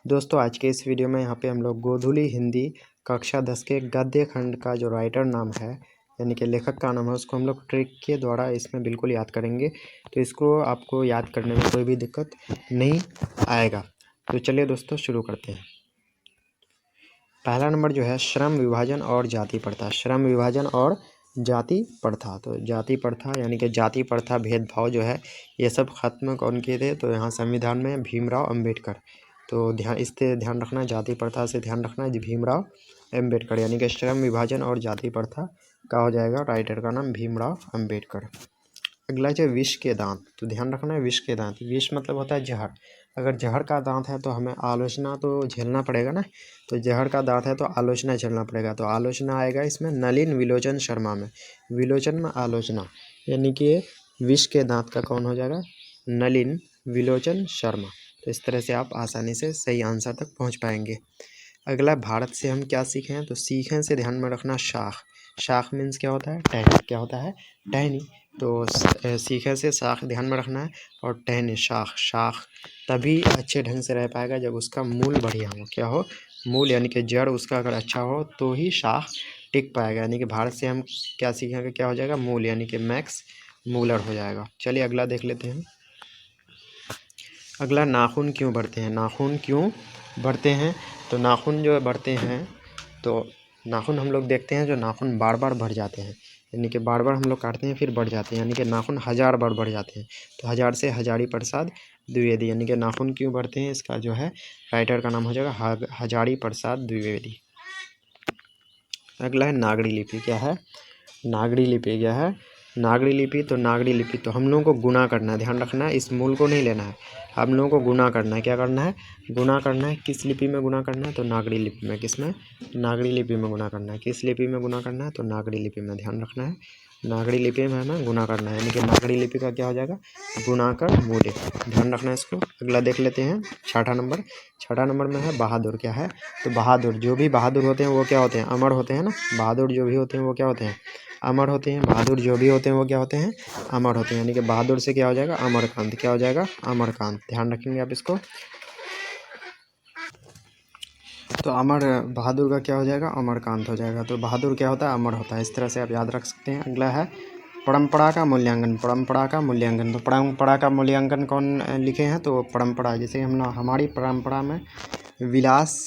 दोस्तों आज के इस वीडियो में यहाँ पे हम लोग गोधुली हिंदी कक्षा 10 के गद्य खंड का जो राइटर नाम है यानी कि लेखक का नाम है उसको हम लोग ट्रिक के द्वारा इसमें बिल्कुल याद करेंगे। तो इसको आपको याद करने में कोई भी दिक्कत नहीं आएगा। तो चलिए दोस्तों शुरू करते हैं। पहला नंबर जो है श्रम विभाजन और जाति प्रथा। श्रम विभाजन और जाति प्रथा, तो जाति प्रथा यानी कि जाति प्रथा भेदभाव जो है ये सब खत्म कौन किए थे? तो यहाँ संविधान में भीमराव अंबेडकर। तो इससे ध्यान रखना, जाति प्रथा से ध्यान रखना भीमराव अंबेडकर, यानी कि श्रम विभाजन और जाति प्रथा का हो जाएगा राइटर का नाम भीमराव अंबेडकर। अगला है विष के दांत। तो ध्यान रखना है विष के दांत, विष मतलब होता है जहर। अगर जहर का दांत है तो हमें आलोचना तो झेलना पड़ेगा ना, तो जहर का दांत है तो आलोचना झेलना पड़ेगा। तो आलोचना आएगा इसमें नलिन विलोचन शर्मा में, विलोचन में आलोचना, यानी कि विष के दांत का कौन हो जाएगा? नलिन विलोचन शर्मा। तो इस तरह से आप आसानी से सही आंसर तक पहुंच पाएंगे। अगला भारत से हम क्या सीखे हैं? तो सीखें से ध्यान में रखना शाख। शाख मीन्स क्या होता है? टहनी। क्या होता है? टहनी। तो सीखे से शाख ध्यान में रखना है और टहनी शाख। शाख तभी अच्छे ढंग से रह पाएगा जब उसका मूल बढ़िया हो। क्या हो? मूल, यानी कि जड़ उसका अगर अच्छा हो तो ही शाख टिक पाएगा। यानी कि भारत से हम क्या सीखेंगे? क्या हो जाएगा? मूल, यानी कि मैक्स मूलर हो जाएगा। चलिए अगला देख लेते हैं। अगला नाखून क्यों बढ़ते हैं? नाखून क्यों बढ़ते हैं? तो नाखून जो बढ़ते हैं, तो नाखून हम लोग देखते हैं जो नाखून बार बार बढ़ जाते हैं, यानी कि बार बार हम लोग काटते हैं फिर बढ़ जाते हैं, यानी कि नाखून 1000 बार बढ़ जाते हैं। तो 1000 से हजारी प्रसाद द्विवेदी, यानी कि नाखून क्यों बढ़ते हैं इसका जो है राइटर का नाम हो जाएगा हजारी प्रसाद द्विवेदी। अगला है नागरी लिपि। क्या है? नागरी लिपि। क्या है? नागरी लिपि। तो नागरी लिपि तो हम लोगों को गुणा करना है, ध्यान रखना है, इस मूल को नहीं लेना है, हम लोगों को गुणा करना है। क्या करना है? गुणा करना है। किस लिपि में गुणा करना है? तो नागरी लिपि में। किस में? नागरी लिपि में गुणा करना है। किस लिपि में गुणा करना है? तो नागरी लिपि में। ध्यान रखना है, नागरी लिपि में हमें गुणा करना है, यानी कि नागरी लिपि का क्या हो जाएगा? गुणा कर मूल्य। ध्यान रखना है इसको। अगला देख लेते हैं छठा नंबर। छठा नंबर में है बहादुर। क्या है? तो बहादुर, जो भी बहादुर होते हैं वो क्या होते हैं? अमर होते हैं ना। बहादुर जो भी होते हैं वो क्या होते हैं? अमर होते हैं। बहादुर जो भी होते हैं वो क्या होते हैं? अमर होते हैं, यानी कि बहादुर से क्या हो जाएगा? अमरकांत। क्या हो जाएगा? अमरकांत। ध्यान रखेंगे आप इसको। तो अमर बहादुर का क्या हो जाएगा? अमरकांत हो जाएगा। तो बहादुर क्या होता है? अमर होता है। इस तरह से आप याद रख सकते हैं। अगला है परंपरा का मूल्यांकन। परंपरा का मूल्यांकन। तो परंपरा का मूल्यांकन कौन लिखे हैं? तो परंपरा, जैसे हमारी परंपरा में विलास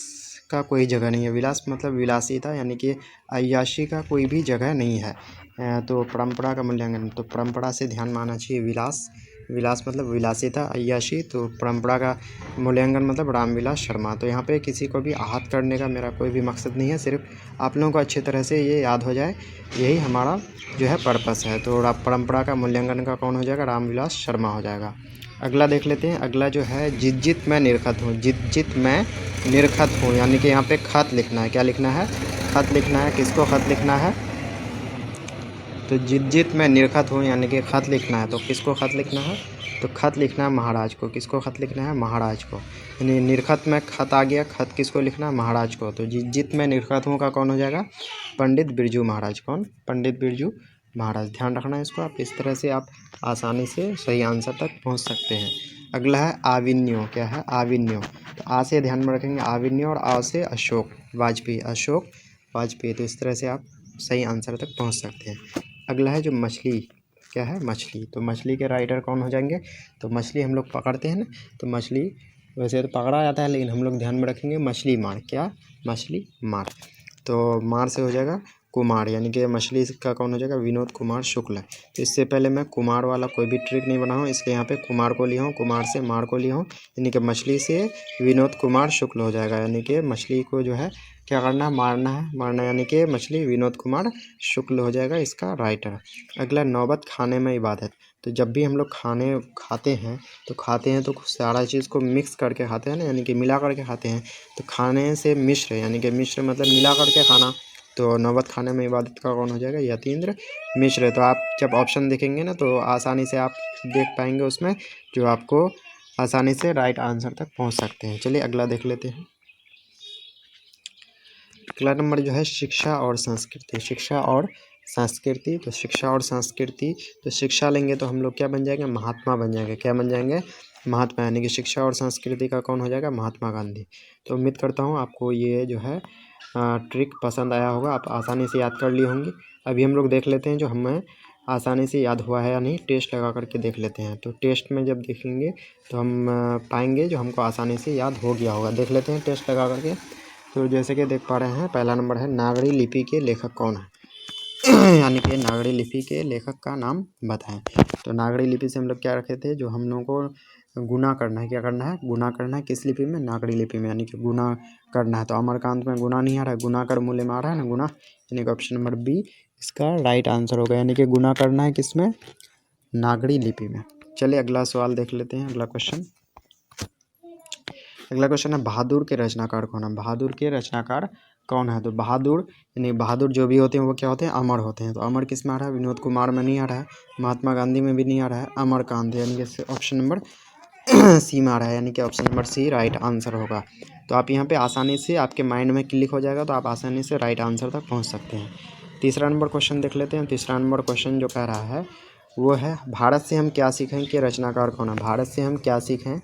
का कोई जगह नहीं है। विलास मतलब विलासिता, यानी कि अय्याशी का कोई भी जगह नहीं है। तो परंपरा का मूल्यांकन, तो परंपरा से ध्यान में आना चाहिए विलास। विलास मतलब विलासिता, अय्याशी। तो परंपरा का मूल्यांकन मतलब रामविलास शर्मा। तो यहाँ पे किसी को भी आहत करने का मेरा कोई भी मकसद नहीं है, सिर्फ आप लोगों को अच्छी तरह से ये याद हो जाए, यही हमारा जो है पर्पस है। तो परंपरा का मूल्यांकन का कौन हो जाएगा? रामविलास शर्मा हो जाएगा। अगला देख लेते हैं। अगला जो है जित जित मैं निरखत हूँ। जित जित मैं निरखत हूँ, यानी कि यहाँ पे खत लिखना है। क्या लिखना है? खत लिखना है। किसको खत लिखना है? तो जित जित मैं निरखत हूँ, यानी कि खत लिखना है। तो किसको खत लिखना है? तो खत लिखना है महाराज को। किसको खत लिखना है? महाराज को। यानी निरखत में खत आ गया, खत किसको लिखना है? महाराज को। तो जित जित मैं निरखत हूँ का कौन हो जाएगा? पंडित बिरजू महाराज। कौन? पंडित बिरजू महाराज। ध्यान रखना है इसको। आप इस तरह से आप आसानी से सही आंसर तक पहुँच सकते हैं। अगला है आविन्यो। क्या है? आविन्यो। तो आ से ध्यान में रखेंगे आविन्यो और आ से अशोक वाजपेयी। अशोक वाजपेयी। तो इस तरह से आप सही आंसर तक पहुँच सकते हैं। अगला है जो मछली। क्या है? मछली। तो मछली के राइटर कौन हो जाएंगे? तो मछली हम लोग पकड़ते हैं ना, तो मछली वैसे तो पकड़ा जाता है, लेकिन हम लोग ध्यान में रखेंगे मछली मार। क्या? मछली मार। तो मार से हो जाएगा कुमार, यानी कि मछली का कौन हो जाएगा? विनोद कुमार शुक्ल। तो इससे पहले मैं कुमार वाला कोई भी ट्रिक नहीं बना हूँ, इसलिए यहाँ पे कुमार को लिया हूँ, कुमार से मार को लिया हूँ, यानी कि मछली से विनोद कुमार शुक्ल हो जाएगा। यानी कि मछली को जो है क्या करना है? मारना है। मारना यानी कि मछली विनोद कुमार शुक्ल हो जाएगा इसका राइटर। अगला नौबत खाने में इबादत। तो जब भी हम लोग खाते हैं तो सारा चीज़ को मिक्स करके खाते हैं ना, यानी कि मिला करके खाते हैं। तो खाने से मिश्र, यानी कि मिश्र मतलब मिला करके खाना। तो नौबत खाने में इबादत का कौन हो जाएगा? यतीन्द्र मिश्र। तो आप जब ऑप्शन देखेंगे ना तो आसानी से आप देख पाएंगे उसमें, जो आपको आसानी से राइट आंसर तक पहुंच सकते हैं। चलिए अगला देख लेते हैं। अगला नंबर जो है शिक्षा और संस्कृति। शिक्षा और संस्कृति। तो शिक्षा और संस्कृति, तो शिक्षा लेंगे तो हम लोग क्या बन जाएंगे? महात्मा बन जाएंगे। क्या बन जाएंगे? महात्मा यानी कि शिक्षा और संस्कृति का कौन हो जाएगा, महात्मा गांधी। तो उम्मीद करता हूँ आपको ये जो है ट्रिक पसंद आया होगा, आप आसानी से याद कर लिए होंगे। अभी हम लोग देख लेते हैं जो हमें आसानी से याद हुआ है या नहीं, टेस्ट लगा करके देख लेते हैं। तो टेस्ट में जब देखेंगे तो हम पाएंगे जो हमको आसानी से याद हो गया होगा। देख लेते हैं टेस्ट लगा करके। तो जैसे कि देख पा रहे हैं, पहला नंबर है नागरी लिपि के लेखक कौन है यानी कि नागरी लिपि के लेखक का नाम बताएं। तो नागरी लिपि से हम लोग क्या रखे थे, जो हम लोगों को गुना करना है, क्या करना है, गुना करना है। किस लिपि में, नागरी लिपि में, यानी कि गुना करना है। तो अमरकांत में गुना नहीं आ रहा है, गुना कर मूल्य में आ रहा है ना गुना, यानी कि ऑप्शन नंबर बी इसका राइट आंसर होगा। यानी कि गुना करना है किसमें, नागरी लिपि में। चलिए अगला सवाल देख लेते हैं, अगला क्वेश्चन। अगला क्वेश्चन है बहादुर के रचनाकार कौन है। बहादुर के रचनाकार कौन है। तो बहादुर यानी बहादुर जो भी होते हैं वो क्या होते हैं, अमर होते हैं। तो अमर किस में आ रहा है, विनोद कुमार में नहीं आ रहा है, महात्मा गांधी में भी नहीं आ रहा है, अमरकांत यानी कि ऑप्शन नंबर सी में आ रहा है, यानी कि option number C right answer होगा। तो आप यहाँ पे आसानी से आपके माइंड में क्लिक हो जाएगा, तो आप आसानी से राइट आंसर तक पहुँच सकते हैं। तीसरा नंबर क्वेश्चन देख लेते हैं। तीसरा नंबर क्वेश्चन जो कह रहा है वो है भारत से हम क्या सीखें के रचनाकार कौन है। भारत से हम क्या सीखें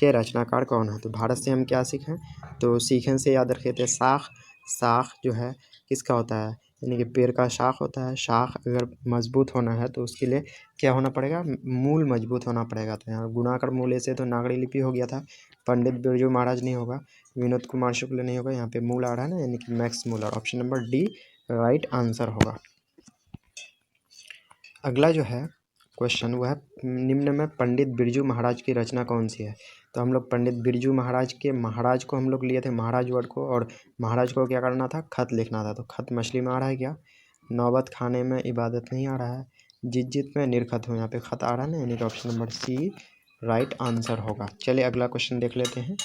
के रचनाकार कौन है। तो भारत से हम क्या सीखें, तो सीखें से याद रखे थे शाख। शाख जो है किसका होता है, यानी कि पेड़ का शाख होता है। शाख अगर मजबूत होना है तो उसके लिए क्या होना पड़ेगा, मूल मजबूत होना पड़ेगा। तो यहाँ गुना कर मूल्य से तो नागरी लिपि हो गया था, पंडित बिरजू महाराज नहीं होगा, विनोद कुमार शुक्ल नहीं होगा, यहाँ पे मूल आ रहा है ना, यानी कि Max Muller, option number D right answer होगा। अगला जो है क्वेश्चन वह है निम्न में पंडित बिरजू महाराज की रचना कौन सी है। तो हम लोग पंडित बिरजू महाराज के महाराज को हम लोग लिए थे, महाराज वर्ड को, और महाराज को क्या करना था, खत लिखना था। तो खत मछली में आ रहा है क्या, नौबत खाने में इबादत नहीं आ रहा है, जित जित में निरखत हो, यहाँ पे खत आ रहा है ना, यानी कि option number C right answer होगा। चलिए अगला क्वेश्चन देख लेते हैं।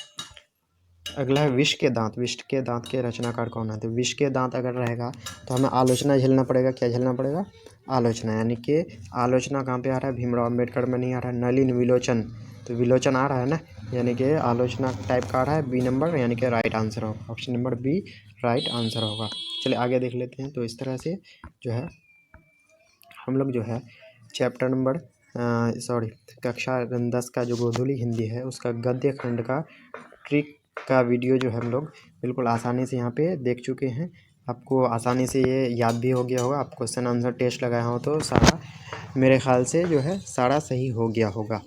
अगला है विष के दांत। विष के दांत के रचनाकार कौन है। तो विष के दांत अगर रहेगा तो हमें आलोचना झेलना पड़ेगा। क्या झेलना पड़ेगा, आलोचना, यानी कि आलोचना कहाँ पे आ रहा है, भीमराव अम्बेडकर में नहीं आ रहा है। नलिन विलोचन, तो विलोचन आ रहा है ना, यानी कि आलोचना टाइप का आ रहा है, बी नंबर यानी कि राइट आंसर होगा, option number B right answer होगा। चलिए आगे देख लेते हैं। तो इस तरह से जो है हम लोग जो है चैप्टर नंबर कक्षा 10 का जो गोधूली हिंदी है उसका गद्य खंड का ट्रिक का वीडियो जो है हम लोग बिल्कुल आसानी से यहाँ पे देख चुके हैं। आपको आसानी से ये याद भी हो गया होगा। आप क्वेश्चन आंसर टेस्ट लगाया हो तो सारा मेरे ख्याल से जो है सारा सही हो गया होगा।